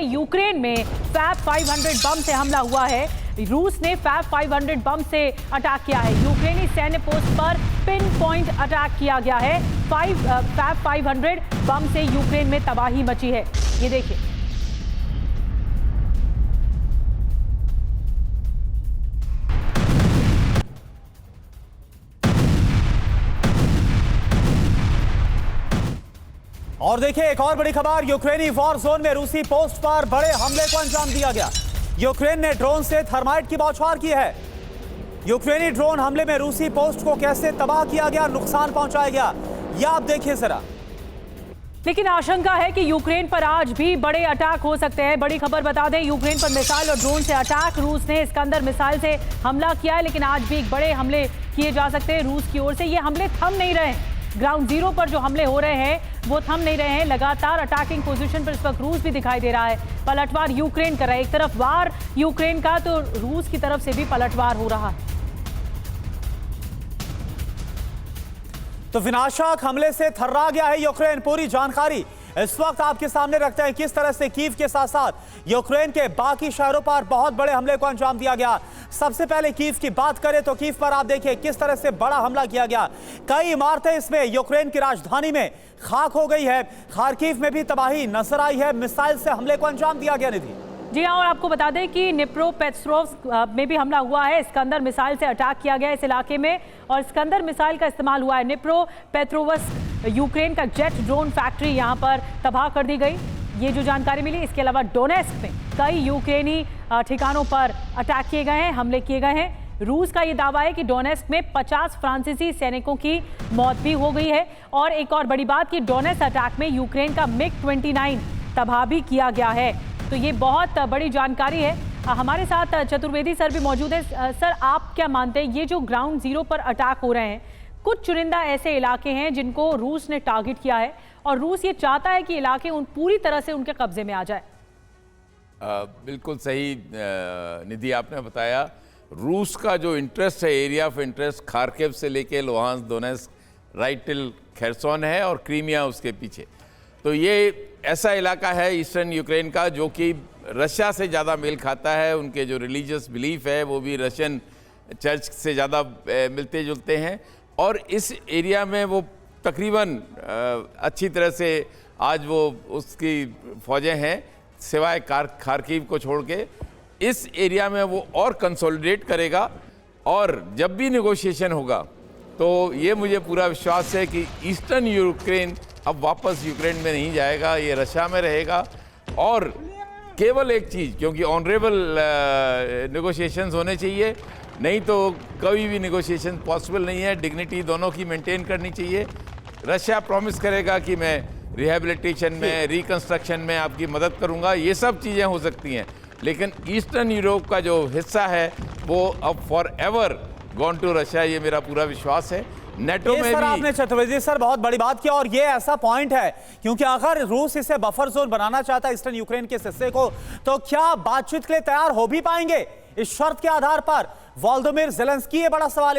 Ukraine में fab 500 बम से हमला हुआ है। रूस ने फैब 500 बम से अटैक किया है। यूक्रेनी सैन्य पोस्ट पर पिन पॉइंट अटैक किया गया है। फैब 500 बम से यूक्रेन में तबाही मची है। ये देखिए, और देखिए एक और बड़ी खबर, यूक्रेनी वॉर जोन में रूसी पोस्ट पर बड़े हमले को अंजाम दिया गया। यूक्रेन ने ड्रोन से थर्माइट की बौछार की है। यूक्रेनी ड्रोन हमले में रूसी पोस्ट को कैसे तबाह किया गया, नुकसान पहुंचाया गया, यह आप देखिए जरा। लेकिन आशंका है कि यूक्रेन पर आज भी बड़े अटैक हो सकते हैं। बड़ी खबर बता दें, यूक्रेन पर मिसाइल और ड्रोन से अटैक। रूस ने इस्कंदर मिसाइल से हमला किया है, लेकिन आज भी एक बड़े हमले किए जा सकते हैं रूस की ओर से। ये हमले थम नहीं रहे हैं। ग्राउंड जीरो पर जो हमले हो रहे हैं वो थम नहीं रहे हैं। लगातार अटैकिंग पोजीशन पर इस वक्त रूस भी दिखाई दे रहा है। पलटवार यूक्रेन कर रहा है। एक तरफ वार यूक्रेन का, तो रूस की तरफ से भी पलटवार हो रहा है। तो विनाशक हमले से थर्रा गया है यूक्रेन। पूरी जानकारी इस वक्त आपके सामने रखते हैं, किस तरह से कीव के साथ साथ यूक्रेन के बाकी शहरों पर बहुत बड़े हमले को अंजाम दिया गया। सबसे पहले कीव की बात करें तो कीव पर आप देखिए किस तरह से बड़ा हमला किया गया। कई इमारतें इसमें यूक्रेन की राजधानी में खाक हो गई है। खार्किव में भी तबाही नजर आई है। मिसाइल से हमले को अंजाम दिया गया। निधि जी हाँ, और आपको बता दें कि निप्रोपेट्रोव्स्क में भी हमला हुआ है। इस्कंदर मिसाइल से अटैक किया गया इस इलाके में, और इस्कंदर मिसाइल का इस्तेमाल हुआ है। निप्रोपेट्रोव्स्क यूक्रेन का जेट ड्रोन फैक्ट्री यहाँ पर तबाह कर दी गई, ये जो जानकारी मिली। इसके अलावा डोनेस्क में कई यूक्रेनी ठिकानों पर अटैक किए गए हैं, हमले किए गए हैं। रूस का ये दावा है कि डोनेस्क में 50 फ्रांसीसी सैनिकों की मौत भी हो गई है। और एक और बड़ी बात कि डोनेस्क अटैक में यूक्रेन का मिग-29 तबाह भी किया गया है। तो ये बहुत बड़ी जानकारी है। हमारे साथ चतुर्वेदी सर भी मौजूद है। सर, आप क्या मानते हैं, ये जो ग्राउंड जीरो पर अटैक हो रहे हैं, कुछ चुनिंदा ऐसे इलाके हैं जिनको रूस ने टारगेट किया है, और रूस ये चाहता है कि इलाके पूरी तरह से उनके कब्जे में आ जाए? बिल्कुल सही निधि आपने बताया। रूस का जो इंटरेस्ट है, एरिया ऑफ इंटरेस्ट, खार्किव से लेके Luhansk, Donetsk, right till Kherson है, और क्रीमिया उसके पीछे। तो ये ऐसा इलाका है ईस्टर्न यूक्रेन का जो कि रशिया से ज़्यादा मेल खाता है। उनके जो रिलीजियस बिलीफ है वो भी रशियन चर्च से ज़्यादा मिलते जुलते हैं, और इस एरिया में वो तकरीबन अच्छी तरह से आज वो उसकी फौजें हैं, सिवाय खार्किव को छोड़ के। इस एरिया में वो और कंसोलिडेट करेगा, और जब भी नेगोशिएशन होगा तो ये मुझे पूरा विश्वास है कि ईस्टर्न यूक्रेन अब वापस यूक्रेन में नहीं जाएगा, ये रशिया में रहेगा। और केवल एक चीज़, क्योंकि ऑनरेबल नेगोशिएशंस होने चाहिए, नहीं तो कभी भी नेगोशिएशन पॉसिबल नहीं है। डिग्निटी दोनों की मेंटेन करनी चाहिए। रशिया प्रॉमिस करेगा कि मैं रिहेबिलिटेशन में, रिकंस्ट्रक्शन में आपकी मदद करूंगा, ये सब चीज़ें हो सकती हैं, लेकिन ईस्टर्न यूरोप का जो हिस्सा है वो अब forever gone to Russia, ये मेरा पूरा विश्वास है। नेटो में सर भी आपने चतुर्वेदी सर बहुत बड़ी बात की, और ये ऐसा पॉइंट है क्योंकि अगर रूस इसे बफर जोन बनाना चाहता है ईस्टर्न यूक्रेन के हिस्से को, तो क्या बातचीत के लिए तैयार हो भी पाएंगे इस शर्त के आधार पर? वोलोदिमीर ज़ेलेंस्की, ये बड़ा सवाल